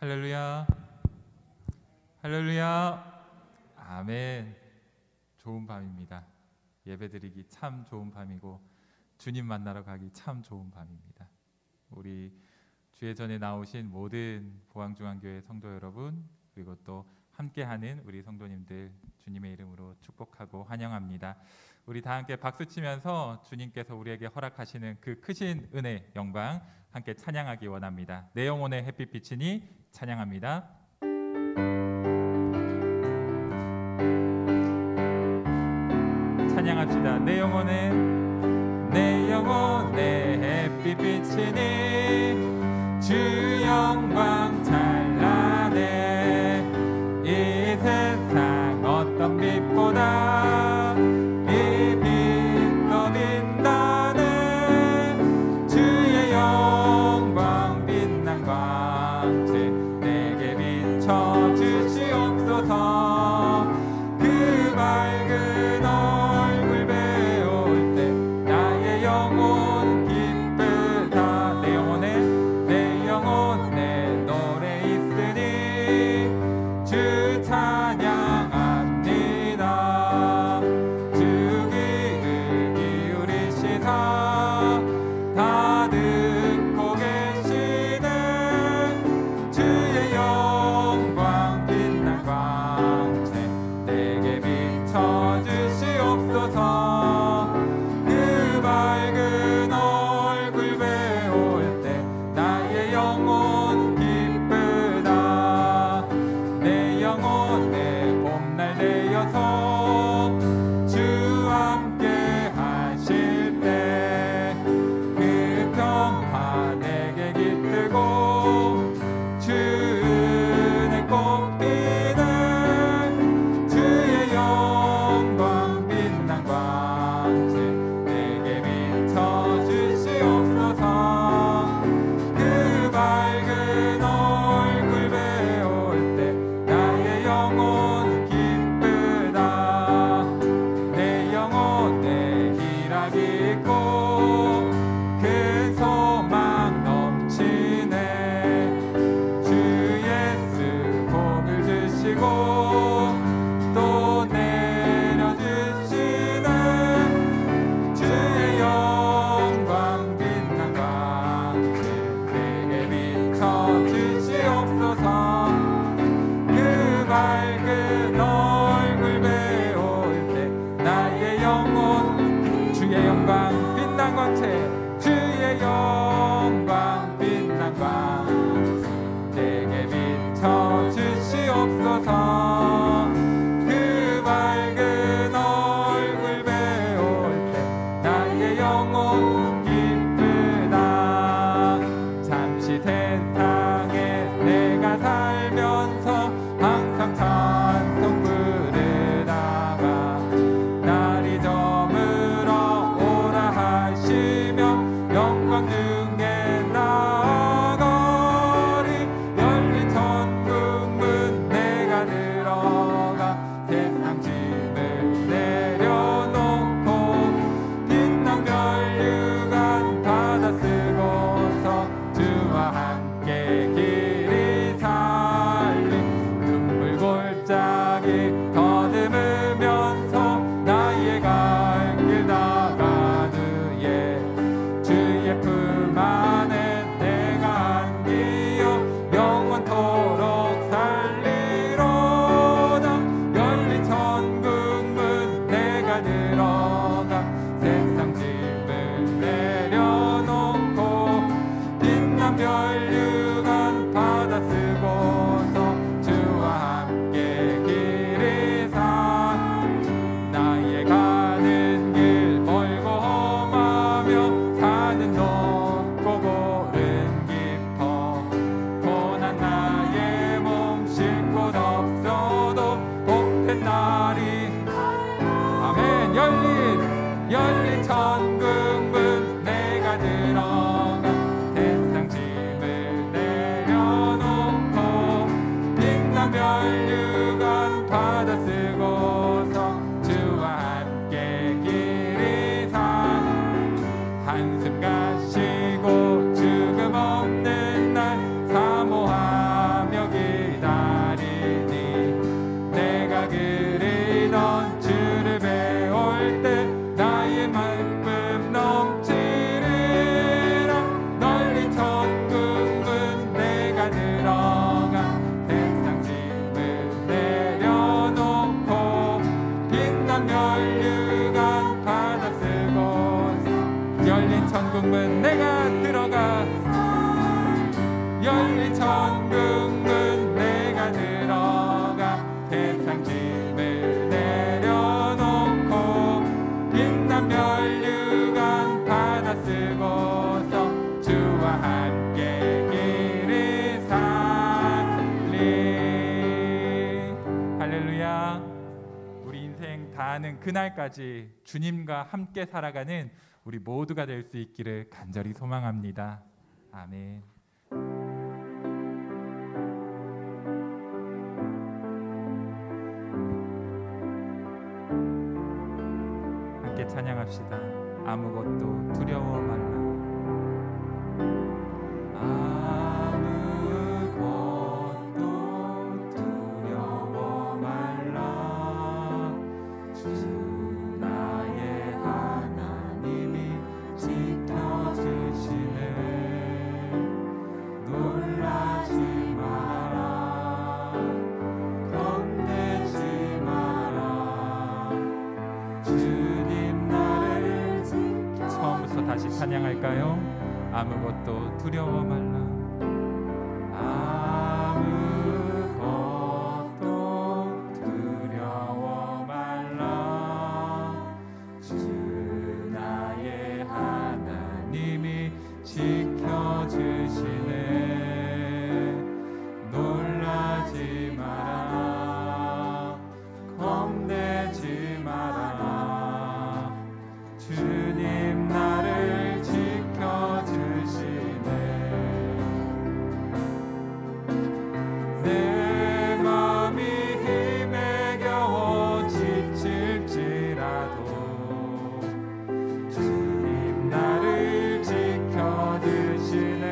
할렐루야, 할렐루야, 아멘. 좋은 밤입니다. 예배드리기 참 좋은 밤이고 주님 만나러 가기 참 좋은 밤입니다. 우리 주의 전에 나오신 모든 보항중앙교회 성도 여러분, 그리고 또 함께하는 우리 성도님들 주님의 이름으로 축복하고 환영합니다. 우리 다 함께 박수치면서 주님께서 우리에게 허락하시는 그 크신 은혜, 영광 함께 찬양하기 원합니다. 내 영혼의 햇빛 비치니 찬양합니다. 찬양합시다. 내 영혼의 햇빛 비치니 주 영광 찬란해. 이 세상 어떤 빛보다 이 빛 더 빛나네. 주의 영광 빛난 광채 내게 비춰 주시옵소서. 그 밝은 얼굴 배울 때 나의 영혼 기쁘다. 내 영혼에 노래 있으니 주 찬양합니다. 주 귀를 기울이시사 다 듣고 계시는 주의 영광 빛난 광채 내게 비춰 주시옵소서. 그 밝은 얼굴 배울 때 나의 영혼 기쁘다. 내 영혼의 봄날 되어서 주 함께 하실 때 그 평화 내게 깃들고 주 은혜 꽃피는 주의 영광 빛난 광채 내게 비춰 주시옵소서. 그 밝은 얼굴 배울 때 나의 영혼 기쁘다. 내 영혼에 희락이 있고 큰 소망 넘치네. 주 예수 복을 주시고 또 내려주시는 주의 영광 빛난 광채 내게 비춰 주시옵소서. 그 밝은 얼굴 배울 때 나의 영혼 주의 영광 빛난 광채 주의 영광 빛난 광채 내게 비춰 주시옵소서. 그 밝은 얼굴 배울 때 나의 영혼 기쁘다. 잠시 세상에 내가 살면서 항상 찬송 부르다가 날이 저물어 오라 하시며 영광 중에 나아가리. 열린 천국문 내가 들어가 세상 짐을 내려놓고 빛난 면류관 받아 쓰고서 주와 함께 길이 살리. 눈물 골짜기 더듬으면서 나의 갈 길 나가느에 주의 품 안에 내가 안기어 영원토록 살리로다. 열린 천국문 내가 들어가 세상 짐을 내려놓고 빛난 면류관 받아 쓰고서 주와 함께 길이 사. 나의 가는 길 멀고 험하며 산은 높고 고른 깊어. 고난 나의 몸 쉴 곳 없어도 복된 날이 아멘. 열린 천국문 내가 들어가 세상 짐을 내려놓고 빛난 면류관 받아 쓰고서 주와 함께 길이 사. 한숨 가시고 죽음 없는 날 사모하며 천국문 내가 들어가 열린 천국문 내가 들어가 세상 짐을 내려놓고 빛난 면류관 받아 쓰고서 주와 함께 길을 살리. 할렐루야. 우리 인생 다하는 그날까지 주님과 함께 살아가는 우리 모두가 될 수 있기를 간절히 소망합니다. 아멘. 함께 찬양합시다. 아무것도 두려워 말라. 아무것도 두려워 말라. 주 나의 하나님이 지켜주시네. 놀라지 마라. 겁내지 마라. 주님 나를 지켜. 처음부터 다시 찬양할까요? 아무것도 두려워 말라. 아무것도 두려워 말라. 주 나의 하나님이 지켜주시네. 놀라지 마라. 겁내지 마라. 주님 나를 지켜주시네. 내 맘이 힘에 겨워 지칠지라도 주님 나를 지켜주시네.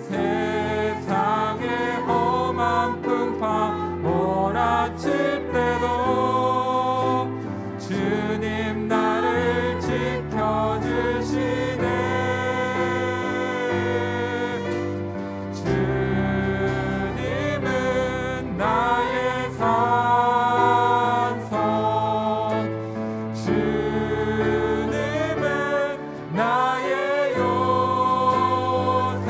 세상의 험한 풍파 몰아칠 때도 주님 나를 지켜주시네. 주님은 나의 산성. 주님은 나의 요새.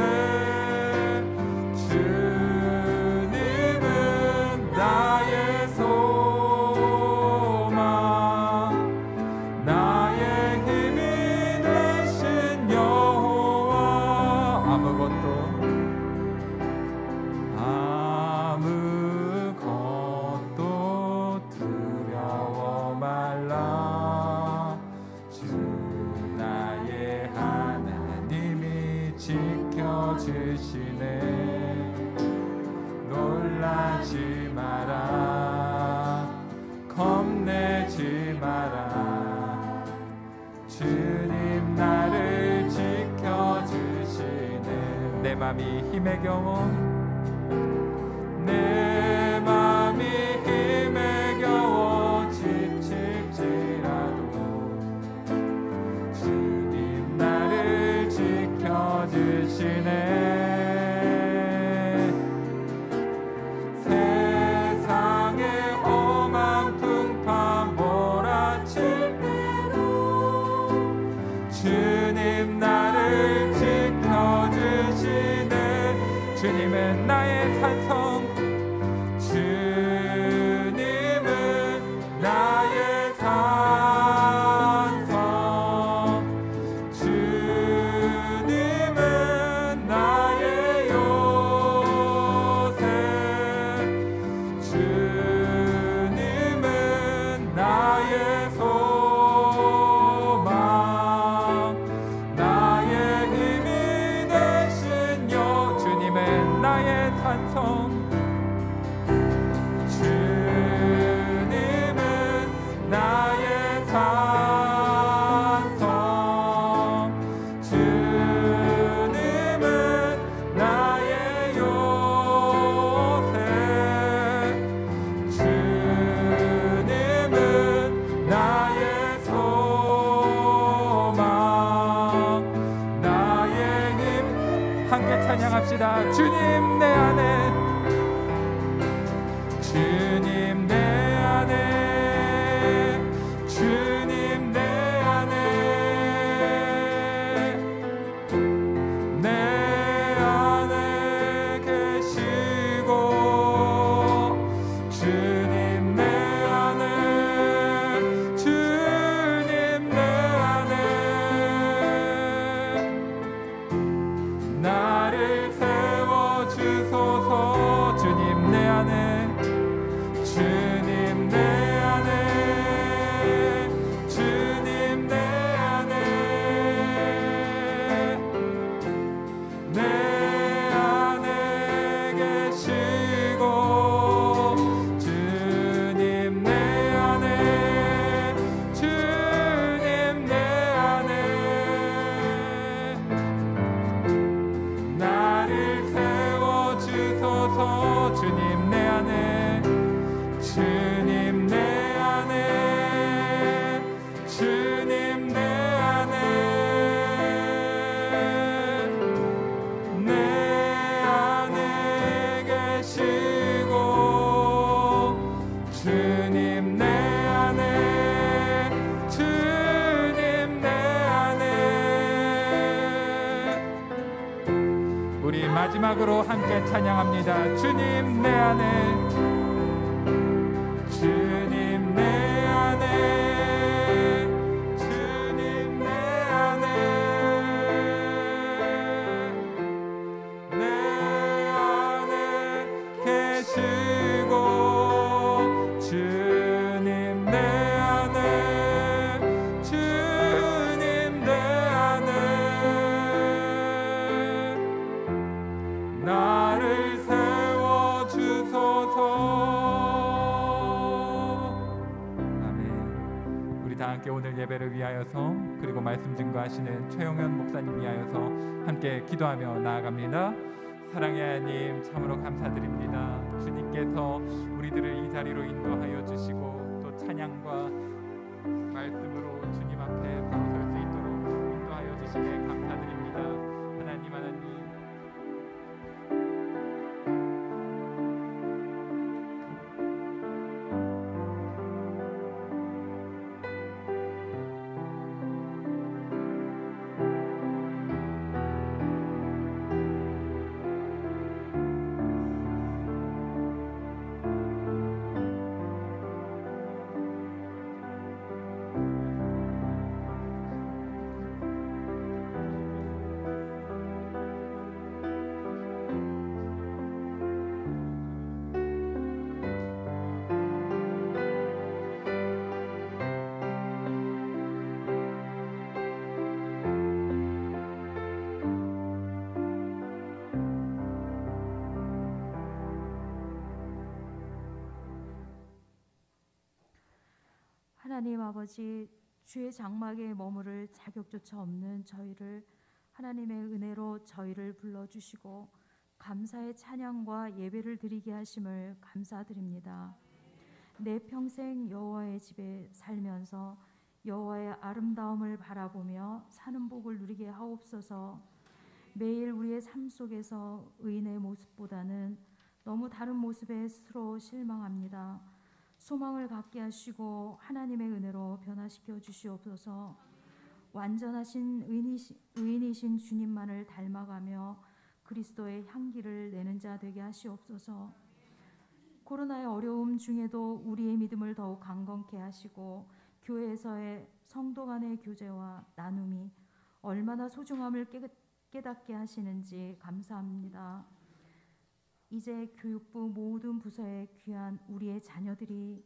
주님은 나의 소망. 나의 힘이 되신 여호와. 아무것도 두려워 말라. 주 나의 하나님이 지켜주시네. 놀라지 마라. 겁내지 마라. 주님 나를 지켜주시네. 내 맘이 힘에 겨워. 내 맘이 힘에 겨워 지칠지라도 주님 나를 지켜주시네. 세상의 험한 풍파 몰아칠 때도 주님 나를 지켜주시네. 주님은 나의 산성. 주님은 나의 산성. 주님은 나의 요새. 주님은 나의 소망. 나의 힘이 되신 여. 주님은 나의 산성. 주님은 나의 산성. 주님은 나의 요새. 주님은 나의 소망. 나의 힘. 함께 찬양합시다. 주님 내 안에. 주님 내 안에. 주님 내 주님 내 안에 주님 내 안에 내 안에 계시고 주님 내 안에 주님 내 안에 우리 마지막으로 함께 찬양합니다. 주님 내 안에 주님 내 안에 주님 내 안에 내 안에 계시고 주님 내 안에 주님 내 안에 나를 다 함께 오늘 예배를 위하여서 그리고 말씀 증거하시는 최영현 목사님 위하여서 함께 기도하며 나아갑니다. 사랑의 하나님 참으로 감사드립니다. 주님께서 우리들을 이 자리로 인도하여 주시고 또 찬양과 말씀으로 주님 앞에 바로 설 수 있도록 인도하여 주시기에 감사드립니다. 하나님 하나님 아버지, 주의 장막에 머무를 자격조차 없는 저희를 하나님의 은혜로 저희를 불러주시고 감사의 찬양과 예배를 드리게 하심을 감사드립니다. 내 평생 여호와의 집에 살면서 여호와의 아름다움을 바라보며 사는 복을 누리게 하옵소서. 매일 우리의 삶 속에서 의인의 모습보다는 너무 다른 모습에 스스로 실망합니다. 소망을 갖게 하시고 하나님의 은혜로 변화시켜 주시옵소서. 완전하신 의인이신 주님만을 닮아가며 그리스도의 향기를 내는 자 되게 하시옵소서. 코로나의 어려움 중에도 우리의 믿음을 더욱 강건케 하시고 교회에서의 성도 간의 교제와 나눔이 얼마나 소중함을 깨닫게 하시는지 감사합니다. 이제 교육부 모든 부서에 귀한 우리의 자녀들이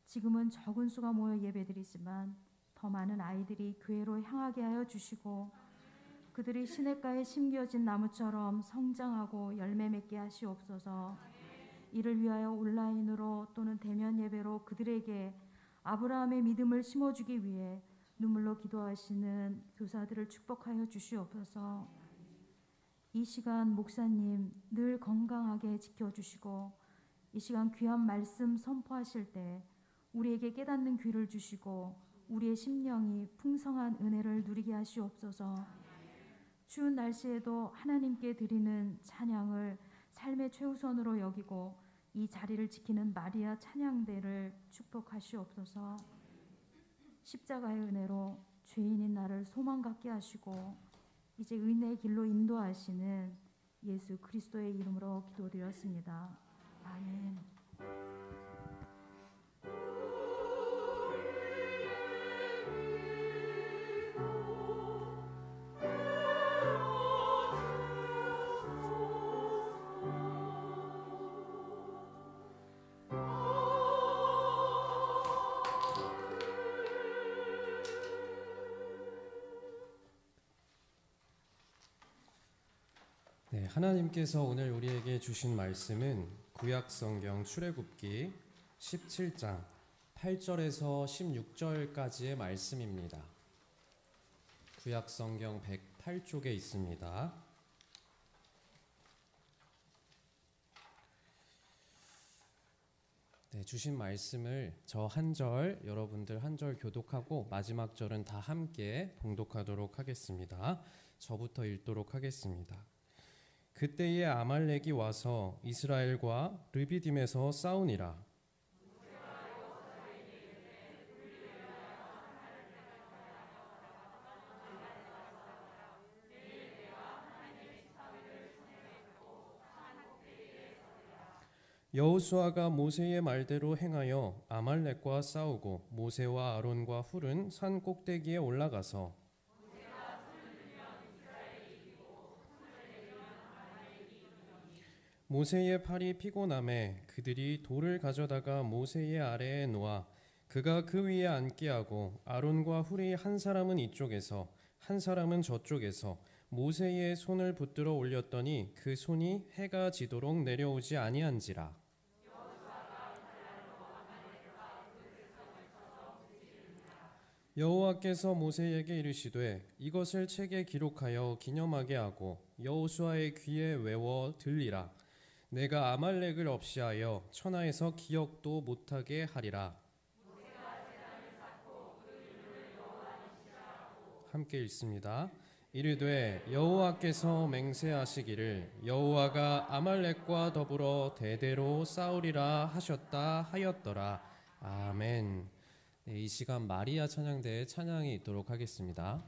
지금은 적은 수가 모여 예배드리지만 더 많은 아이들이 교회로 향하게 하여 주시고 그들이 시냇가에 심겨진 나무처럼 성장하고 열매 맺게 하시옵소서. 이를 위하여 온라인으로 또는 대면 예배로 그들에게 아브라함의 믿음을 심어주기 위해 눈물로 기도하시는 교사들을 축복하여 주시옵소서. 이 시간 목사님 늘 건강하게 지켜주시고 이 시간 귀한 말씀 선포하실 때 우리에게 깨닫는 귀를 주시고 우리의 심령이 풍성한 은혜를 누리게 하시옵소서. 추운 날씨에도 하나님께 드리는 찬양을 삶의 최우선으로 여기고 이 자리를 지키는 마리아 찬양대를 축복하시옵소서. 십자가의 은혜로 죄인인 나를 소망 갖게 하시고 이제 은혜의 길로 인도하시는 예수 그리스도의 이름으로 기도드렸습니다. 아멘. 네, 하나님께서 오늘 우리에게 주신 말씀은 구약성경 출애굽기 17장 8절에서 16절까지의 말씀입니다. 구약성경 108쪽에 있습니다. 네, 주신 말씀을 저 한 절, 여러분들 한 절 교독하고 마지막 절은 다 함께 봉독하도록 하겠습니다. 저부터 읽도록 하겠습니다. 그때에 아말렉이 와서 이스라엘과 르비딤에서 싸우니라. 여호수아가 모세의 말대로 행하여 아말렉과 싸우고 모세와 아론과 훌은 산 꼭대기에 올라가서 모세의 팔이 피곤함에 그들이 돌을 가져다가 모세의 아래에 놓아 그가 그 위에 앉게 하고 아론과 훌이 한 사람은 이쪽에서 한 사람은 저쪽에서 모세의 손을 붙들어 올렸더니 그 손이 해가 지도록 내려오지 아니한지라. 여호와께서 모세에게 이르시되 이것을 책에 기록하여 기념하게 하고 여호수아의 귀에 외워 들리라. 내가 아말렉을 없이하여 천하에서 기억도 못하게 하리라. 함께 읽습니다. 이르되 여호와께서 맹세하시기를 여호와가 아말렉과 더불어 대대로 싸우리라 하셨다 하였더라. 아멘. 네, 이 시간 마리아 찬양대에 찬양이 있도록 하겠습니다.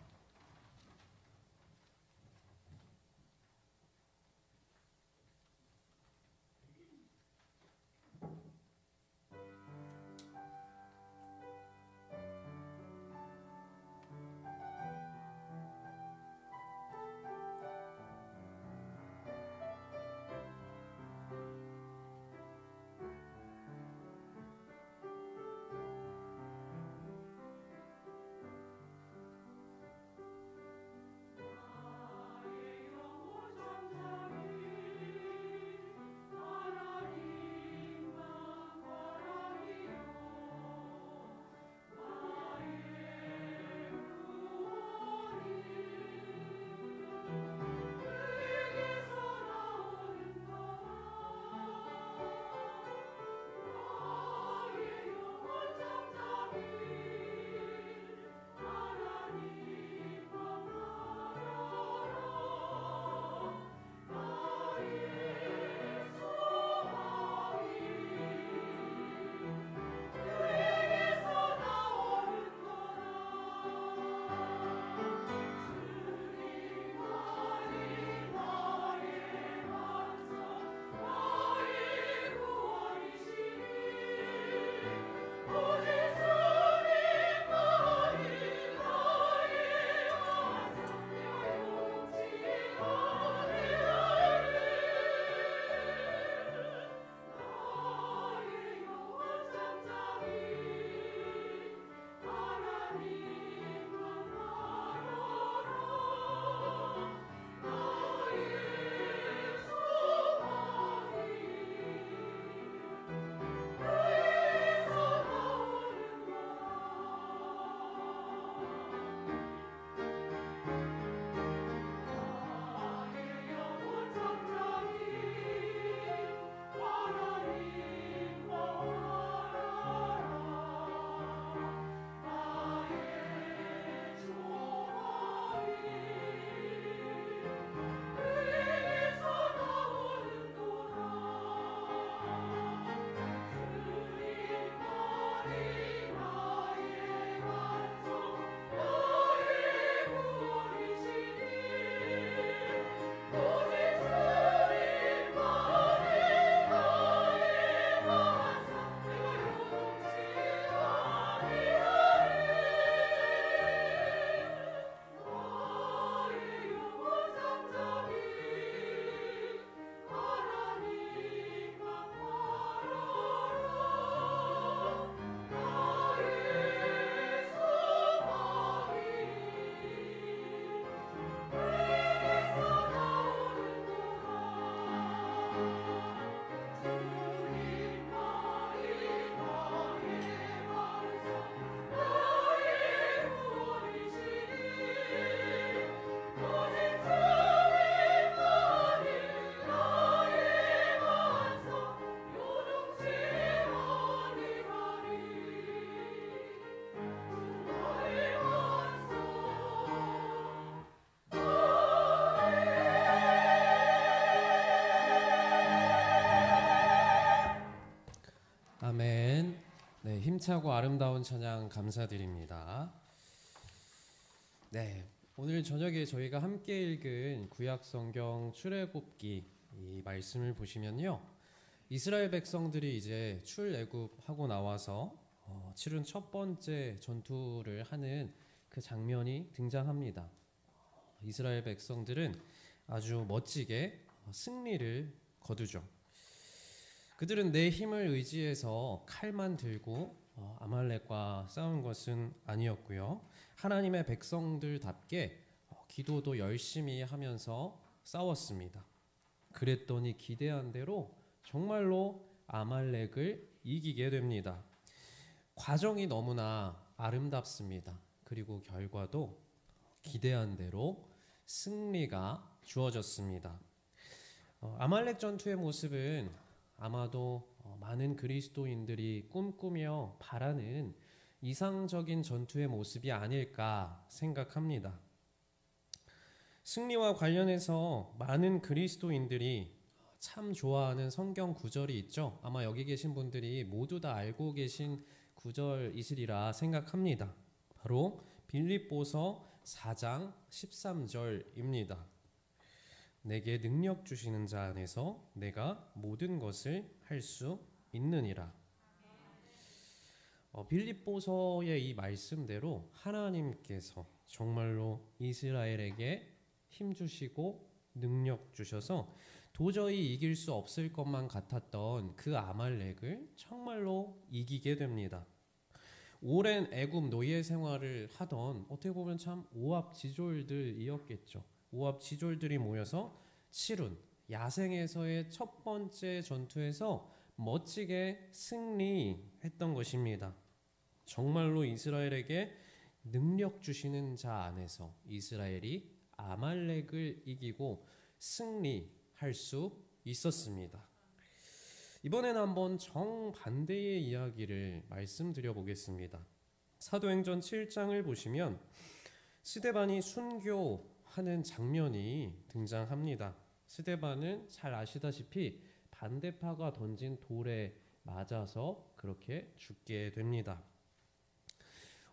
네, 힘차고 아름다운 찬양 감사드립니다. 네, 오늘 저녁에 저희가 함께 읽은 구약성경 출애굽기 이 말씀을 보시면요, 이스라엘 백성들이 이제 출애굽하고 나와서 치른 첫 번째 전투를 하는 그 장면이 등장합니다. 이스라엘 백성들은 아주 멋지게 승리를 거두죠. 그들은 내 힘을 의지해서 칼만 들고 아말렉과 싸운 것은 아니었고요. 하나님의 백성들답게 기도도 열심히 하면서 싸웠습니다. 그랬더니 기대한 대로 정말로 아말렉을 이기게 됩니다. 과정이 너무나 아름답습니다. 그리고 결과도 기대한 대로 승리가 주어졌습니다. 아말렉 전투의 모습은 아마도 많은 그리스도인들이 꿈꾸며 바라는 이상적인 전투의 모습이 아닐까 생각합니다. 승리와 관련해서 많은 그리스도인들이 참 좋아하는 성경 구절이 있죠. 아마 여기 계신 분들이 모두 다 알고 계신 구절이시리라 생각합니다. 바로 빌립보서 4장 13절입니다. 내게 능력 주시는 자 안에서 내가 모든 것을 할 수 있느니라. 빌립보서의 이 말씀대로 하나님께서 정말로 이스라엘에게 힘 주시고 능력 주셔서 도저히 이길 수 없을 것만 같았던 그 아말렉을 정말로 이기게 됩니다. 오랜 애굽 노예 생활을 하던 어떻게 보면 참 오합지졸들이었겠죠. 오합지졸들이 모여서 치룬 야생에서의 첫 번째 전투에서 멋지게 승리했던 것입니다. 정말로 이스라엘에게 능력 주시는 자 안에서 이스라엘이 아말렉을 이기고 승리할 수 있었습니다. 이번에는 한번 정반대의 이야기를 말씀드려 보겠습니다. 사도행전 7장을 보시면 스데반이 순교하는 장면이 등장합니다. 스데반은 잘 아시다시피 반대파가 던진 돌에 맞아서 그렇게 죽게 됩니다.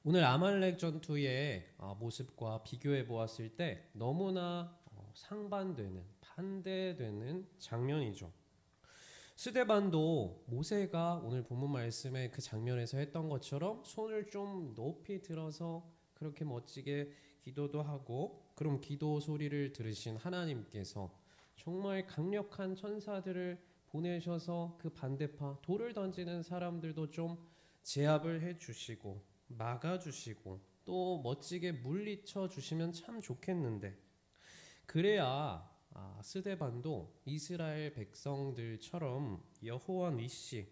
오늘 아말렉 전투의 모습과 비교해 보았을 때 너무나 상반되는, 반대되는 장면이죠. 스데반도 모세가 오늘 본문 말씀의 그 장면에서 했던 것처럼 손을 좀 높이 들어서 그렇게 멋지게 기도도 하고, 그럼 기도 소리를 들으신 하나님께서 정말 강력한 천사들을 보내셔서 그 반대파 돌을 던지는 사람들도 좀 제압을 해주시고 막아주시고 또 멋지게 물리쳐 주시면 참 좋겠는데, 그래야 스데반도 이스라엘 백성들처럼 여호와 니시,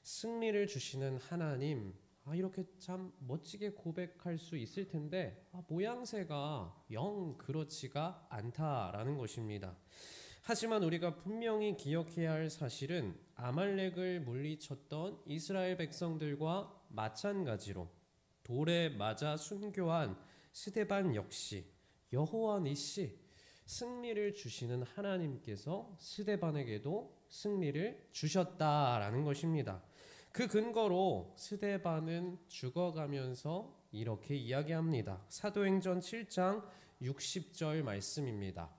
승리를 주시는 하나님, 이렇게 참 멋지게 고백할 수 있을 텐데 모양새가 영 그렇지가 않다라는 것입니다. 하지만 우리가 분명히 기억해야 할 사실은 아말렉을 물리쳤던 이스라엘 백성들과 마찬가지로 돌에 맞아 순교한 스데반 역시 여호와 니시, 승리를 주시는 하나님께서 스데반에게도 승리를 주셨다라는 것입니다. 그 근거로 스데반은 죽어가면서 이렇게 이야기합니다. 사도행전 7장 60절 말씀입니다.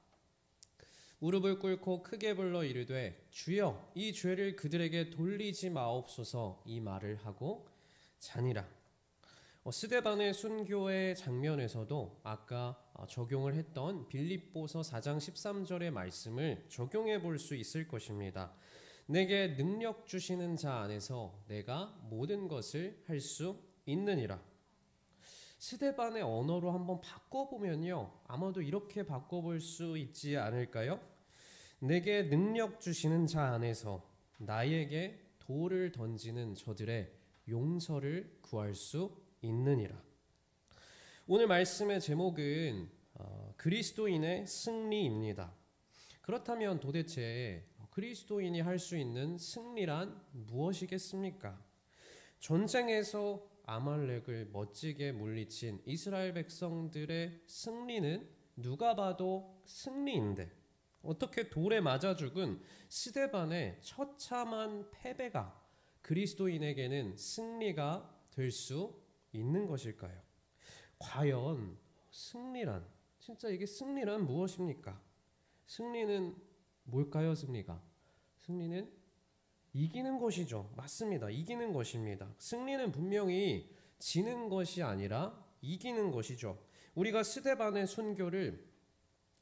무릎을 꿇고 크게 불러 이르되 주여 이 죄를 그들에게 돌리지 마옵소서, 이 말을 하고 자니라. 스데반의 순교의 장면에서도 아까 적용을 했던 빌립보서 4장 13절의 말씀을 적용해 볼 수 있을 것입니다. 내게 능력 주시는 자 안에서 내가 모든 것을 할 수 있느니라. 스데반의 언어로 한번 바꿔보면요, 아마도 이렇게 바꿔볼 수 있지 않을까요? 내게 능력 주시는 자 안에서 나에게 돌을 던지는 저들의 용서를 구할 수 있느니라. 오늘 말씀의 제목은 그리스도인의 승리입니다. 그렇다면 도대체 그리스도인이 할 수 있는 승리란 무엇이겠습니까? 전쟁에서 아말렉을 멋지게 물리친 이스라엘 백성들의 승리는 누가 봐도 승리인데, 어떻게 돌에 맞아 죽은 스데반의 처참한 패배가 그리스도인에게는 승리가 될 수 있는 것일까요? 과연 승리란, 진짜 이게 승리란 무엇입니까? 승리는 뭘까요? 승리는 이기는 것이죠. 맞습니다. 이기는 것입니다. 승리는 분명히 지는 것이 아니라 이기는 것이죠. 우리가 스데반의 순교를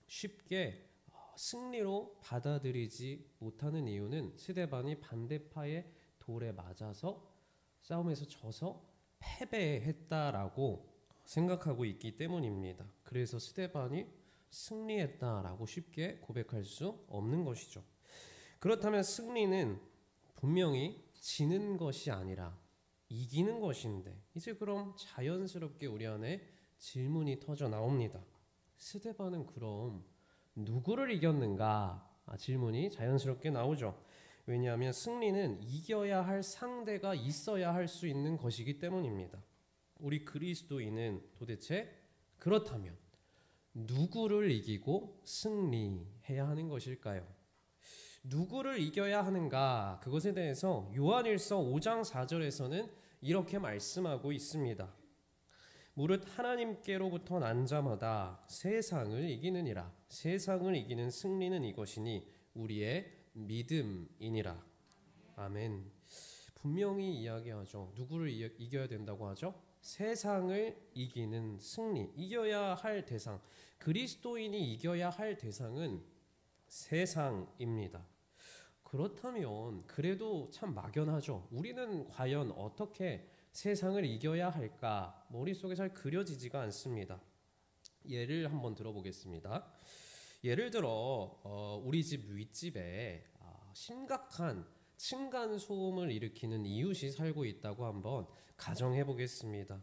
쉽게 승리로 받아들이지 못하는 이유는 스데반이 반대파의 돌에 맞아서 싸움에서 져서 패배했다라고 생각하고 있기 때문입니다. 그래서 스데반이 승리했다라고 쉽게 고백할 수 없는 것이죠. 그렇다면 승리는 분명히 지는 것이 아니라 이기는 것인데, 이제 그럼 자연스럽게 우리 안에 질문이 터져 나옵니다. 스데반은 그럼 누구를 이겼는가? 질문이 자연스럽게 나오죠. 왜냐하면 승리는 이겨야 할 상대가 있어야 할 수 있는 것이기 때문입니다. 우리 그리스도인은 도대체 그렇다면 누구를 이기고 승리해야 하는 것일까요? 누구를 이겨야 하는가? 그것에 대해서 요한일서 5장 4절에서는 이렇게 말씀하고 있습니다. 무릇 하나님께로부터 난 자마다 세상을 이기느니라. 세상을 이기는 승리는 이것이니 우리의 믿음이니라. 아멘. 분명히 이야기하죠. 누구를 이겨야 된다고 하죠? 세상을 이기는 승리, 이겨야 할 대상, 그리스도인이 이겨야 할 대상은 세상입니다. 그렇다면 그래도 참 막연하죠. 우리는 과연 어떻게 세상을 이겨야 할까? 머릿속에 잘 그려지지가 않습니다. 예를 한번 들어보겠습니다. 예를 들어 우리 집 윗집에 심각한 층간소음을 일으키는 이웃이 살고 있다고 한번 가정해 보겠습니다.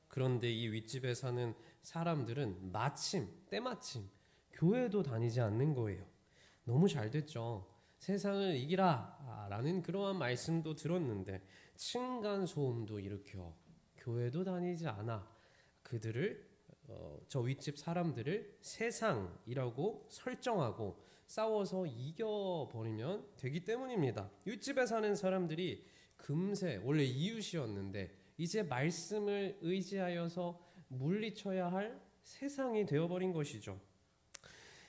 그런데 이 윗집에 사는 사람들은 때마침 교회도 다니지 않는 거예요. 너무 잘 됐죠. 세상을 이기라 라는 그러한 말씀도 들었는데 층간소음도 일으켜 교회도 다니지 않아 그들을 저 윗집 사람들을 세상이라고 설정하고 싸워서 이겨버리면 되기 때문입니다. 윗집에 사는 사람들이 금세 원래 이웃이었는데 이제 말씀을 의지하여서 물리쳐야 할 세상이 되어버린 것이죠.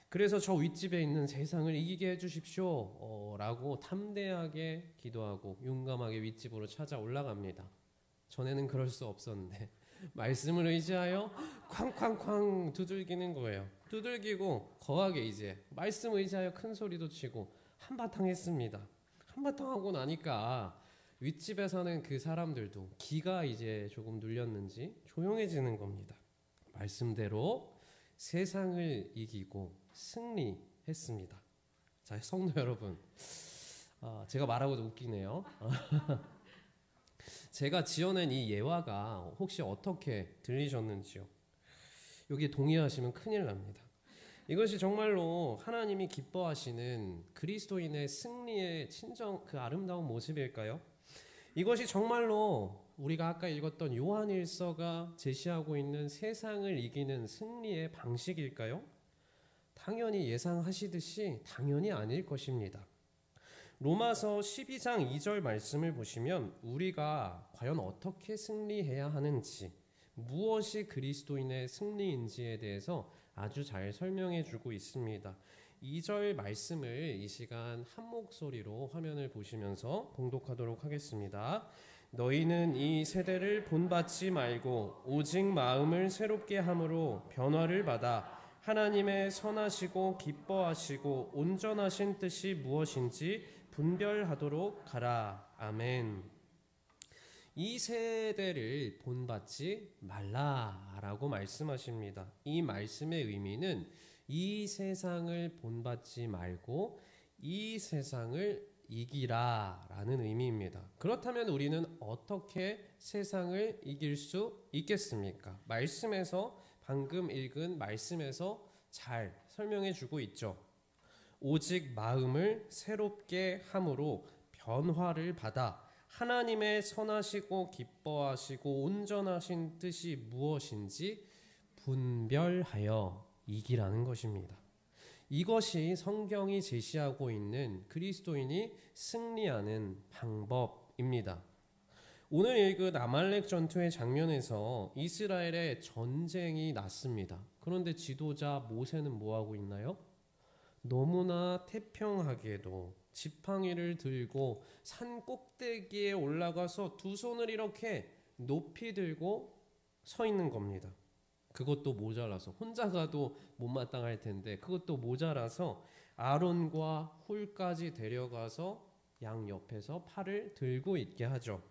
그래서 저 윗집에 있는 세상을 이기게 해주십시오 라고 담대하게 기도하고 용감하게 윗집으로 찾아 올라갑니다. 전에는 그럴 수 없었는데 말씀을 의지하여 쾅쾅쾅 두들기는 거예요. 두들기고 거하게 이제 말씀 의지하여 큰 소리도 치고 한바탕 했습니다. 한바탕 하고 나니까 윗집에 사는 그 사람들도 기가 이제 조금 눌렸는지 조용해지는 겁니다. 말씀대로 세상을 이기고 승리했습니다. 자, 성도 여러분, 제가 말하고도 웃기네요. 제가 지어낸 이 예화가 혹시 어떻게 들리셨는지요? 여기 동의하시면 큰일 납니다. 이것이 정말로 하나님이 기뻐하시는 그리스도인의 승리의 친정 그 아름다운 모습일까요? 이것이 정말로 우리가 아까 읽었던 요한일서가 제시하고 있는 세상을 이기는 승리의 방식일까요? 당연히 예상하시듯이 당연히 아닐 것입니다. 로마서 12장 2절 말씀을 보시면 우리가 과연 어떻게 승리해야 하는지, 무엇이 그리스도인의 승리인지에 대해서 아주 잘 설명해 주고 있습니다. 2절 말씀을 이 시간 한 목소리로 화면을 보시면서 봉독하도록 하겠습니다. 너희는 이 세대를 본받지 말고 오직 마음을 새롭게 함으로 변화를 받아 하나님의 선하시고 기뻐하시고 온전하신 뜻이 무엇인지 분별하도록 하라. 아멘. 이 세대를 본받지 말라라고 말씀하십니다. 이 말씀의 의미는 이 세상을 본받지 말고 이 세상을 이기라라는 의미입니다. 그렇다면 우리는 어떻게 세상을 이길 수 있겠습니까? 말씀에서 방금 읽은 말씀에서 잘 설명해 주고 있죠. 오직 마음을 새롭게 함으로 변화를 받아 하나님의 선하시고 기뻐하시고 온전하신 뜻이 무엇인지 분별하여 이기라는 것입니다. 이것이 성경이 제시하고 있는 그리스도인이 승리하는 지도자입니다. 오늘 읽은 아말렉 전투의 장면에서 이스라엘의 전쟁이 났습니다. 그런데 지도자 모세는 뭐하고 있나요? 너무나 태평하게도 지팡이를 들고 산 꼭대기에 올라가서 두 손을 이렇게 높이 들고 서 있는 겁니다. 그것도 모자라서, 혼자 가도 못마땅할 텐데 그것도 모자라서 아론과 훌까지 데려가서 양 옆에서 팔을 들고 있게 하죠.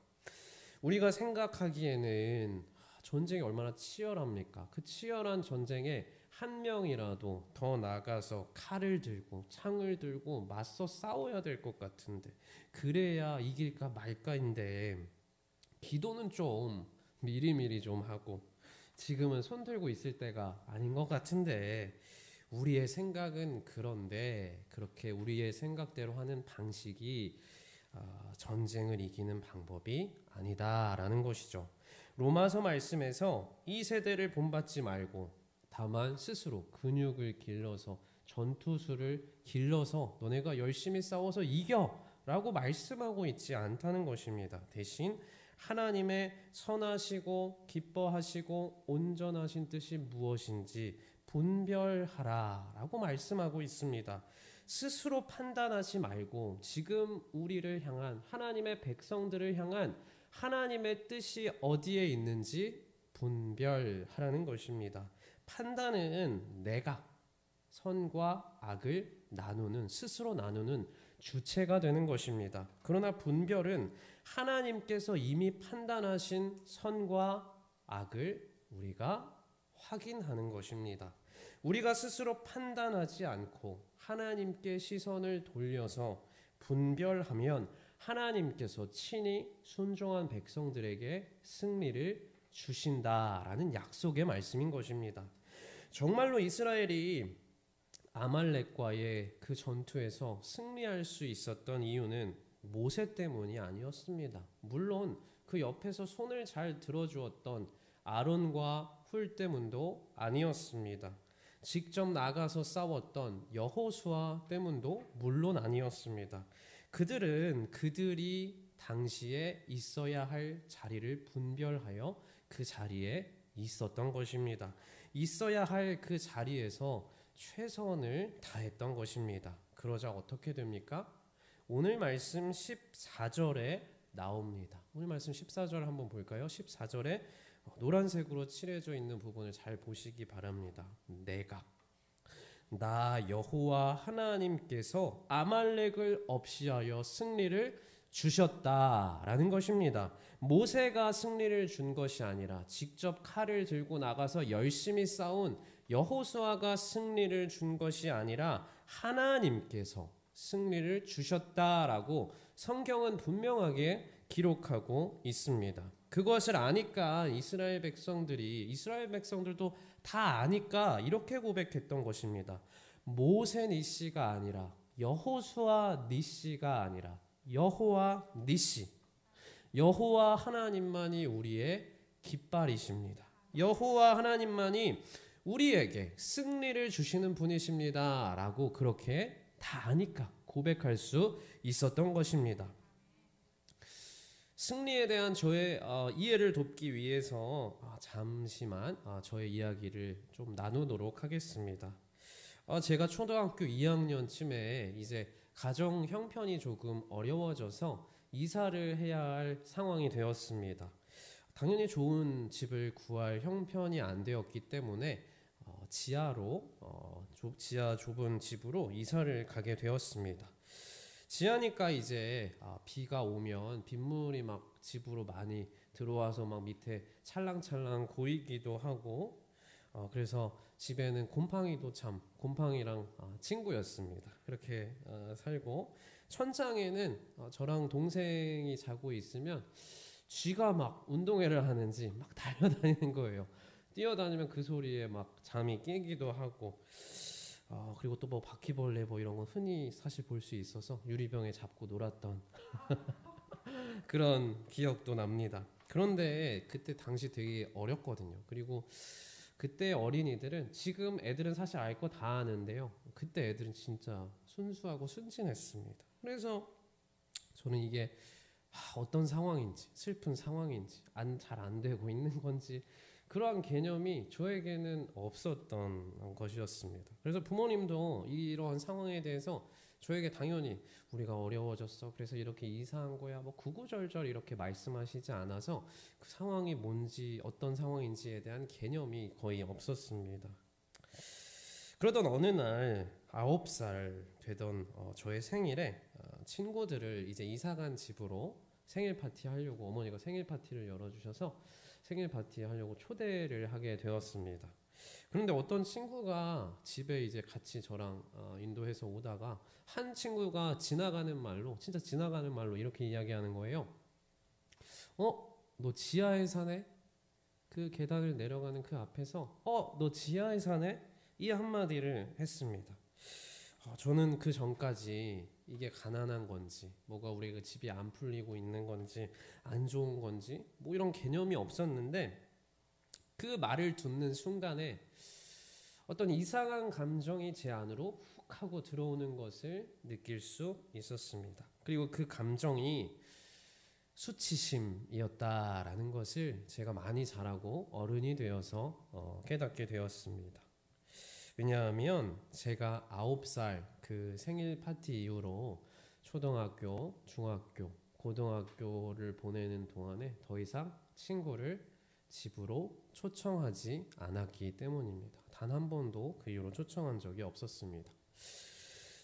우리가 생각하기에는 전쟁이 얼마나 치열합니까? 그 치열한 전쟁에 한 명이라도 더 나가서 칼을 들고 창을 들고 맞서 싸워야 될 것 같은데, 그래야 이길까 말까인데 기도는 좀 미리미리 좀 하고 지금은 손 들고 있을 때가 아닌 것 같은데, 우리의 생각은 그런데 그렇게 우리의 생각대로 하는 방식이 전쟁을 이기는 방법이 아니다라는 것이죠. 로마서 말씀에서 이 세대를 본받지 말고 다만 스스로 근육을 길러서 전투수를 길러서 너네가 열심히 싸워서 이겨 라고 말씀하고 있지 않다는 것입니다. 대신 하나님의 선하시고 기뻐하시고 온전하신 뜻이 무엇인지 분별하라 라고 말씀하고 있습니다. 스스로 판단하지 말고 지금 우리를 향한, 하나님의 백성들을 향한 하나님의 뜻이 어디에 있는지 분별하라는 것입니다. 판단은 내가 선과 악을 나누는, 스스로 나누는 주체가 되는 것입니다. 그러나 분별은 하나님께서 이미 판단하신 선과 악을 우리가 확인하는 것입니다. 우리가 스스로 판단하지 않고 하나님께 시선을 돌려서 분별하면 하나님께서 친히 순종한 백성들에게 승리를 주신다라는 약속의 말씀인 것입니다. 정말로 이스라엘이 아말렉과의 그 전투에서 승리할 수 있었던 이유는 모세 때문이 아니었습니다. 물론 그 옆에서 손을 잘 들어주었던 아론과 훌 때문도 아니었습니다. 직접 나가서 싸웠던 여호수아 때문도 물론 아니었습니다. 그들은 그들이 당시에 있어야 할 자리를 분별하여 그 자리에 있었던 것입니다. 있어야 할 그 자리에서 최선을 다했던 것입니다. 그러자 어떻게 됩니까? 오늘 말씀 14절에 나옵니다. 오늘 말씀 14절 한번 볼까요? 14절에 노란색으로 칠해져 있는 부분을 잘 보시기 바랍니다. 내가 나 여호와 하나님께서 아말렉을 없이하여 승리를 주셨다라는 것입니다. 모세가 승리를 준 것이 아니라 직접 칼을 들고 나가서 열심히 싸운 여호수아가 승리를 준 것이 아니라 하나님께서 승리를 주셨다라고 성경은 분명하게 기록하고 있습니다. 그것을 아니까 이스라엘 백성들도 다 아니까 이렇게 고백했던 것입니다. 모세 니시가 아니라 여호수아 니시가 아니라 여호와 니시, 여호와 하나님만이 우리의 깃발이십니다. 여호와 하나님만이 우리에게 승리를 주시는 분이십니다 라고 그렇게 다 아니까 고백할 수 있었던 것입니다. 승리에 대한 저의 이해를 돕기 위해서 잠시만 저의 이야기를 좀 나누도록 하겠습니다. 제가 초등학교 2학년쯤에 이제 가정 형편이 조금 어려워져서 이사를 해야 할 상황이 되었습니다. 당연히 좋은 집을 구할 형편이 안 되었기 때문에 지하 좁은 집으로 이사를 가게 되었습니다. 지하니까 이제 비가 오면 빗물이 막 집으로 많이 들어와서 막 밑에 찰랑찰랑 고이기도 하고, 그래서 집에는 곰팡이랑 친구였습니다. 그렇게 살고, 천장에는 저랑 동생이 자고 있으면 쥐가 막 운동회를 하는지 막 달려다니는 거예요. 뛰어다니면 그 소리에 막 잠이 깨기도 하고, 그리고 또 뭐 바퀴벌레 뭐 이런 건 흔히 사실 볼 수 있어서 유리병에 잡고 놀았던 그런 기억도 납니다. 그런데 그때 당시 되게 어렸거든요. 그리고 그때 어린이들은, 지금 애들은 사실 알 거 다 아는데요, 그때 애들은 진짜 순수하고 순진했습니다. 그래서 저는 이게 어떤 상황인지, 슬픈 상황인지, 잘 안 되고 있는 건지 그러한 개념이 저에게는 없었던 것이었습니다. 그래서 부모님도 이러한 상황에 대해서 저에게 당연히 우리가 어려워졌어, 그래서 이렇게 이사한 거야, 뭐 구구절절 이렇게 말씀하시지 않아서 그 상황이 뭔지 어떤 상황인지에 대한 개념이 거의 없었습니다. 그러던 어느 날 9살 되던 저의 생일에 친구들을 이제 이사간 집으로 생일 파티 하려고 어머니가 생일 파티를 열어주셔서 생일 파티 하려고 초대를 하게 되었습니다. 그런데 어떤 친구가 집에 이제 같이 저랑 인도해서 오다가 한 친구가 지나가는 말로, 진짜 지나가는 말로 이렇게 이야기하는 거예요. 너 지하에 사네? 그 계단을 내려가는 그 앞에서 너 지하에 사네? 이 한마디를 했습니다. 저는 그 전까지 이게 가난한 건지, 뭐가 우리가 집이 안 풀리고 있는 건지, 안 좋은 건지 뭐 이런 개념이 없었는데 그 말을 듣는 순간에 어떤 이상한 감정이 제 안으로 훅 하고 들어오는 것을 느낄 수 있었습니다. 그리고 그 감정이 수치심이었다라는 것을 제가 많이 자라고 어른이 되어서 깨닫게 되었습니다. 왜냐하면 제가 9살 그 생일 파티 이후로 초등학교, 중학교, 고등학교를 보내는 동안에 더 이상 친구를 집으로 초청하지 않았기 때문입니다. 단 한 번도 그 이후로 초청한 적이 없었습니다.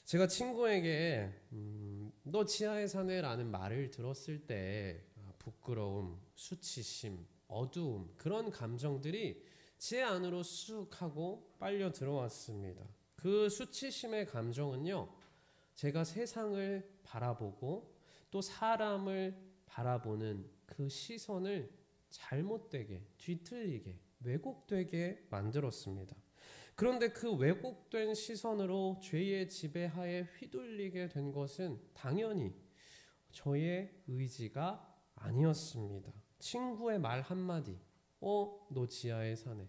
제가 친구에게 너 지하에 사네 라는 말을 들었을 때 부끄러움, 수치심, 어두움, 그런 감정들이 제 안으로 쑥 하고 빨려 들어왔습니다. 그 수치심의 감정은요, 제가 세상을 바라보고 또 사람을 바라보는 그 시선을 잘못되게, 뒤틀리게, 왜곡되게 만들었습니다. 그런데 그 왜곡된 시선으로 죄의 지배하에 휘둘리게 된 것은 당연히 저의 의지가 아니었습니다. 친구의 말 한마디, 너 지하에 사네.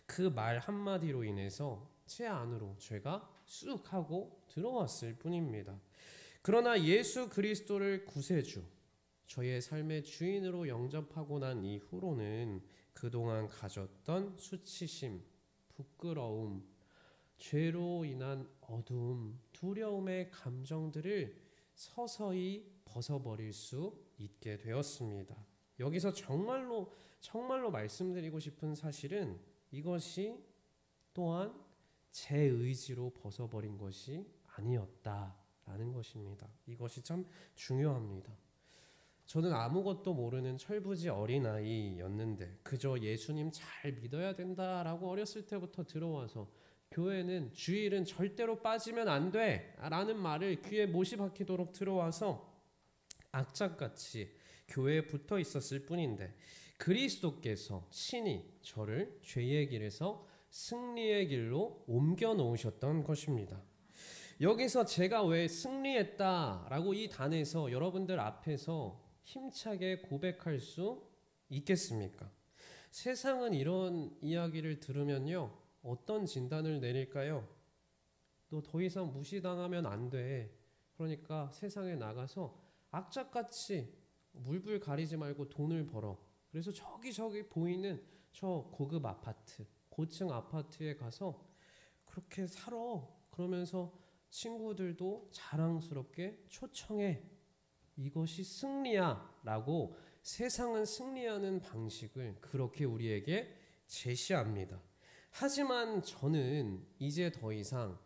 그 말 한마디로 인해서 제 안으로 죄가 쑥 하고 들어왔을 뿐입니다. 그러나 예수 그리스도를 구세주, 저의 삶의 주인으로 영접하고 난 이후로는 그동안 가졌던 수치심, 부끄러움, 죄로 인한 어두움, 두려움의 감정들을 서서히 벗어버릴 수 있게 되었습니다. 여기서 정말로 말씀드리고 싶은 사실은 이것이 또한 제 의지로 벗어버린 것이 아니었다라는 것입니다. 이것이 참 중요합니다. 저는 아무것도 모르는 철부지 어린아이였는데 그저 예수님 잘 믿어야 된다라고 어렸을 때부터 들어와서 교회는 주일은 절대로 빠지면 안 돼 라는 말을 귀에 못이 박히도록 들어와서 악착같이 교회에 붙어 있었을 뿐인데 그리스도께서 신이 저를 죄의 길에서 승리의 길로 옮겨 놓으셨던 것입니다. 여기서 제가 왜 승리했다라고 이 단에서 여러분들 앞에서 힘차게 고백할 수 있겠습니까? 세상은 이런 이야기를 들으면요, 어떤 진단을 내릴까요? 너 더 이상 무시당하면 안 돼. 그러니까 세상에 나가서 악착같이 물불 가리지 말고 돈을 벌어. 그래서 저기 보이는 저 고급 아파트, 고층 아파트에 가서 그렇게 살아. 그러면서 친구들도 자랑스럽게 초청해. 이것이 승리야 라고 세상은 승리하는 방식을 그렇게 우리에게 제시합니다. 하지만 저는 이제 더 이상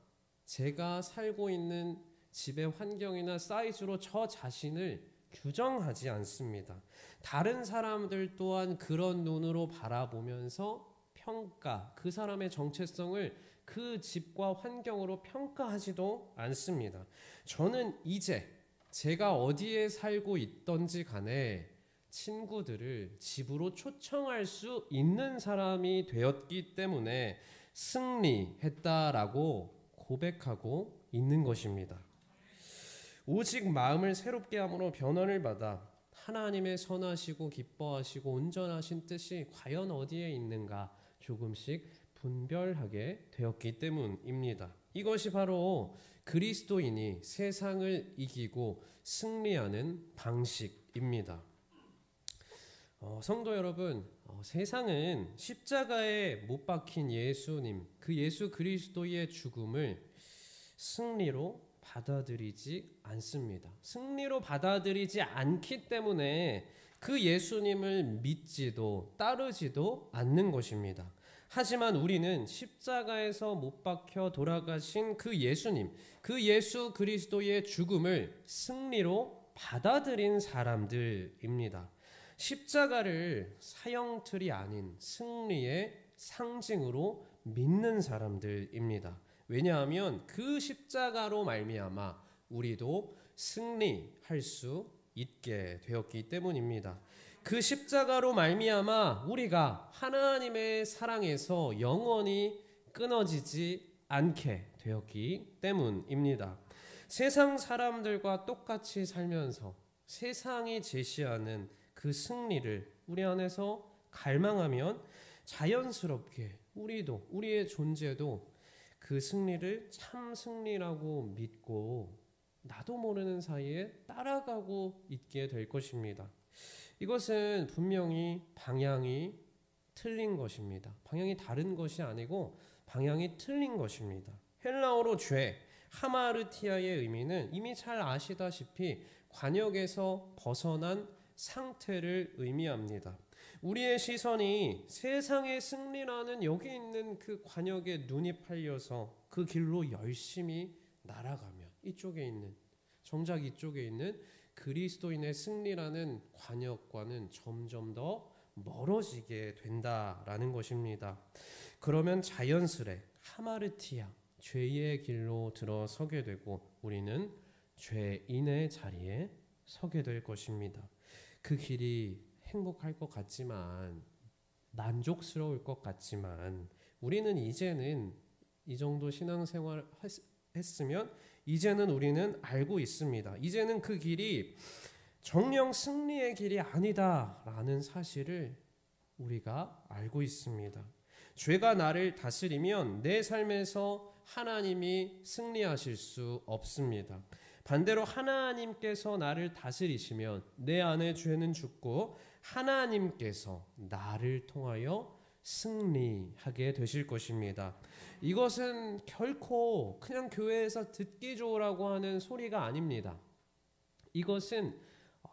제가 살고 있는 집의 환경이나 사이즈로 저 자신을 규정하지 않습니다. 다른 사람들 또한 그런 눈으로 바라보면서 평가, 그 사람의 정체성을 그 집과 환경으로 평가하지도 않습니다. 저는 이제 제가 어디에 살고 있던지 간에 친구들을 집으로 초청할 수 있는 사람이 되었기 때문에 승리했다라고 고백하고 있는 것입니다. 오직 마음을 새롭게 함으로 변화를 받아 하나님의 선하시고 기뻐하시고 온전하신 뜻이 과연 어디에 있는가 조금씩 분별하게 되었기 때문입니다. 이것이 바로 그리스도인이 세상을 이기고 승리하는 방식입니다. 성도 여러분, 세상은 십자가에 못 박힌 예수님, 그 예수 그리스도의 죽음을 승리로 받아들이지 않습니다. 승리로 받아들이지 않기 때문에 그 예수님을 믿지도 따르지도 않는 것입니다. 하지만 우리는 십자가에서 못 박혀 돌아가신 그 예수님, 그 예수 그리스도의 죽음을 승리로 받아들인 사람들입니다. 십자가를 사형틀이 아닌 승리의 상징으로 믿는 사람들입니다. 왜냐하면 그 십자가로 말미암아 우리도 승리할 수 있게 되었기 때문입니다. 그 십자가로 말미암아 우리가 하나님의 사랑에서 영원히 끊어지지 않게 되었기 때문입니다. 세상 사람들과 똑같이 살면서 세상이 제시하는 그 승리를 우리 안에서 갈망하면 자연스럽게 우리도, 우리의 존재도 그 승리를 참 승리라고 믿고 나도 모르는 사이에 따라가고 있게 될 것입니다. 이것은 분명히 방향이 틀린 것입니다. 방향이 다른 것이 아니고 방향이 틀린 것입니다. 헬라어로 죄, 하마르티아의 의미는 이미 잘 아시다시피 관역에서 벗어난 상태를 의미합니다. 우리의 시선이 세상의 승리라는 여기 있는 그 관역에 눈이 팔려서 그 길로 열심히 날아가면 정작 이쪽에 있는 그리스도인의 승리라는 관역과는 점점 더 멀어지게 된다라는 것입니다. 그러면 자연스레 하마르티아, 죄의 길로 들어서게 되고 우리는 죄인의 자리에 서게 될 것입니다. 그 길이 행복할 것 같지만, 만족스러울 것 같지만 우리는 이제는 이 정도 신앙생활 했으면 이제는 우리는 알고 있습니다. 이제는 그 길이 정령 승리의 길이 아니다라는 사실을 우리가 알고 있습니다. 죄가 나를 다스리면 내 삶에서 하나님이 승리하실 수 없습니다. 반대로 하나님께서 나를 다스리시면 내 안에 죄는 죽고 하나님께서 나를 통하여 승리하게 되실 것입니다. 이것은 결코 그냥 교회에서 듣기 좋으라고 하는 소리가 아닙니다. 이것은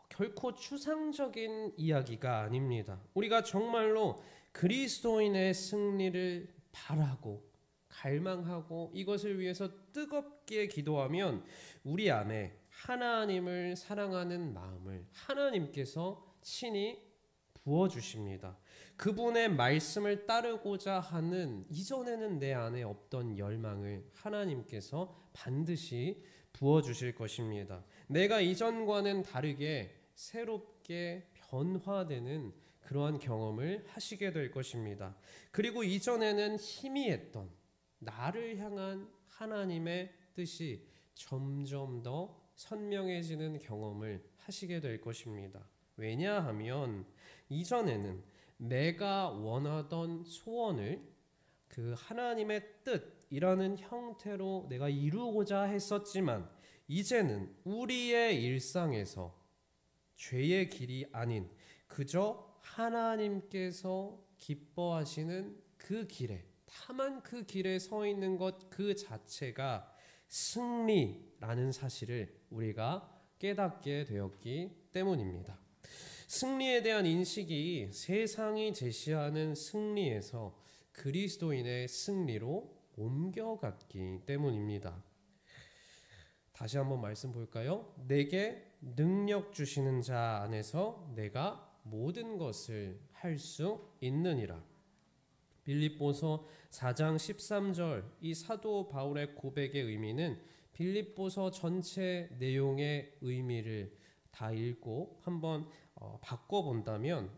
결코 추상적인 이야기가 아닙니다. 우리가 정말로 그리스도인의 승리를 바라고 갈망하고 이것을 위해서 뜨겁게 기도하면 우리 안에 하나님을 사랑하는 마음을 하나님께서 친히 부어주십니다. 그분의 말씀을 따르고자 하는 이전에는 내 안에 없던 열망을 하나님께서 반드시 부어주실 것입니다. 내가 이전과는 다르게 새롭게 변화되는 그러한 경험을 하시게 될 것입니다. 그리고 이전에는 희미했던 나를 향한 하나님의 뜻이 점점 더 선명해지는 경험을 하시게 될 것입니다. 왜냐하면 이전에는 내가 원하던 소원을 그 하나님의 뜻이라는 형태로 내가 이루고자 했었지만 이제는 우리의 일상에서 죄의 길이 아닌 그저 하나님께서 기뻐하시는 그 길에, 다만 그 길에 서 있는 것 그 자체가 승리라는 사실을 우리가 깨닫게 되었기 때문입니다. 승리에 대한 인식이 세상이 제시하는 승리에서 그리스도인의 승리로 옮겨갔기 때문입니다. 다시 한번 말씀 볼까요? 내게 능력 주시는 자 안에서 내가 모든 것을 할 수 있느니라. 빌립보서 4장 13절 이 사도 바울의 고백의 의미는 빌립보서 전체 내용의 의미를 다 읽고 한번 바꿔본다면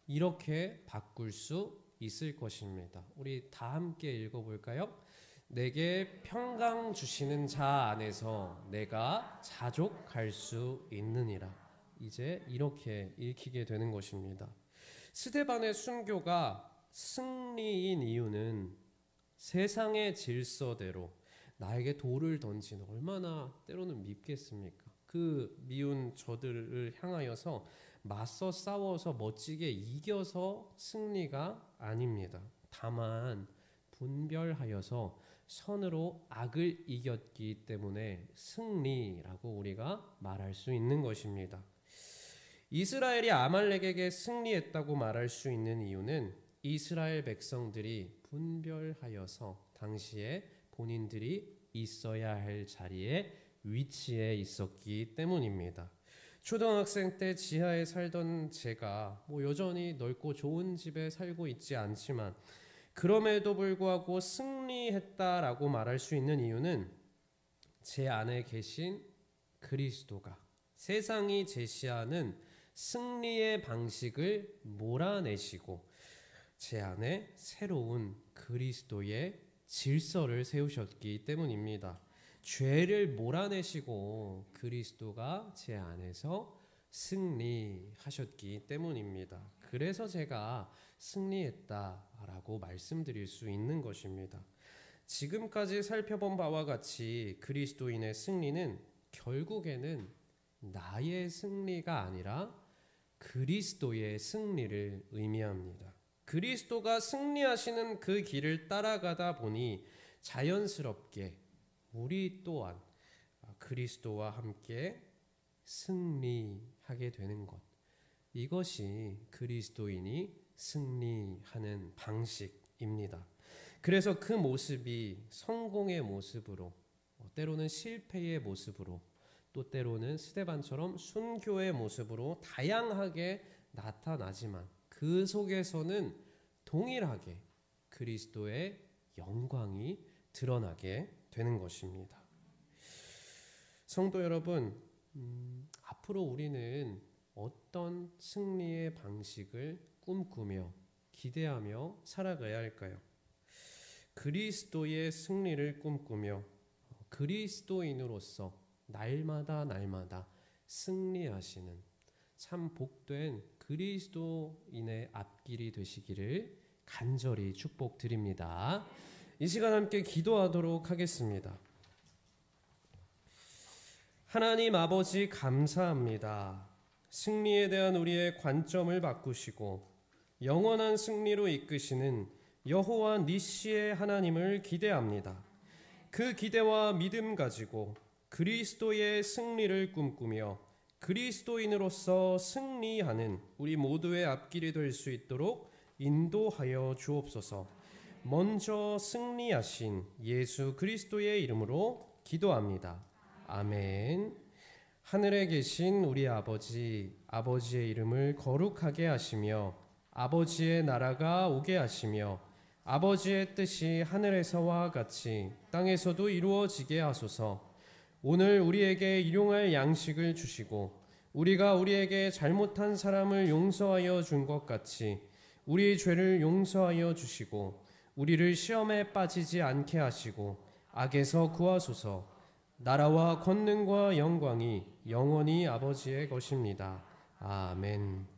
이렇게 바꿀 수 있을 것입니다. 우리 다 함께 읽어볼까요? 내게 평강 주시는 자 안에서 내가 자족할 수 있느니라. 이제 이렇게 읽히게 되는 것입니다. 스데반의 순교가 승리인 이유는 세상의 질서대로 나에게 돌을 던지는 얼마나 때로는 밉겠습니까? 그 미운 저들을 향하여서 맞서 싸워서 멋지게 이겨서 승리가 아닙니다. 다만 분별하여서 선으로 악을 이겼기 때문에 승리라고 우리가 말할 수 있는 것입니다. 이스라엘이 아말렉에게 승리했다고 말할 수 있는 이유는 이스라엘 백성들이 분별하여서 당시에 본인들이 있어야 할 자리에 위치에 있었기 때문입니다. 초등학생 때 지하에 살던 제가 여전히 넓고 좋은 집에 살고 있지 않지만 그럼에도 불구하고 승리했다라고 말할 수 있는 이유는 제 안에 계신 그리스도가 세상이 제시하는 승리의 방식을 몰아내시고 제 안에 새로운 그리스도의 질서를 세우셨기 때문입니다. 죄를 몰아내시고 그리스도가 제 안에서 승리하셨기 때문입니다. 그래서 제가 승리했다라고 말씀드릴 수 있는 것입니다. 지금까지 살펴본 바와 같이 그리스도인의 승리는 결국에는 나의 승리가 아니라 그리스도의 승리를 의미합니다. 그리스도가 승리하시는 그 길을 따라가다 보니 자연스럽게 우리 또한 그리스도와 함께 승리하게 되는 것, 이것이 그리스도인이 승리하는 방식입니다. 그래서 그 모습이 성공의 모습으로, 때로는 실패의 모습으로, 또 때로는 스데반처럼 순교의 모습으로 다양하게 나타나지만 그 속에서는 동일하게 그리스도의 영광이 드러나게 되는 것입니다. 성도 여러분, 앞으로 우리는 어떤 승리의 방식을 꿈꾸며 기대하며 살아가야 할까요? 그리스도의 승리를 꿈꾸며 그리스도인으로서 날마다 승리하시는 참 복된 그리스도인의 앞길이 되시기를 간절히 축복드립니다. 이 시간 함께 기도하도록 하겠습니다. 하나님 아버지 감사합니다. 승리에 대한 우리의 관점을 바꾸시고 영원한 승리로 이끄시는 여호와 니시의 하나님을 기대합니다. 그 기대와 믿음 가지고 그리스도의 승리를 꿈꾸며 그리스도인으로서 승리하는 우리 모두의 앞길이 될 수 있도록 인도하여 주옵소서. 먼저 승리하신 예수 그리스도의 이름으로 기도합니다. 아멘. 하늘에 계신 우리 아버지, 아버지의 이름을 거룩하게 하시며 아버지의 나라가 오게 하시며 아버지의 뜻이 하늘에서와 같이 땅에서도 이루어지게 하소서. 오늘 우리에게 일용할 양식을 주시고 우리가 우리에게 잘못한 사람을 용서하여 준 것 같이 우리 죄를 용서하여 주시고 우리를 시험에 빠지지 않게 하시고 악에서 구하소서. 나라와 권능과 영광이 영원히 아버지의 것입니다. 아멘.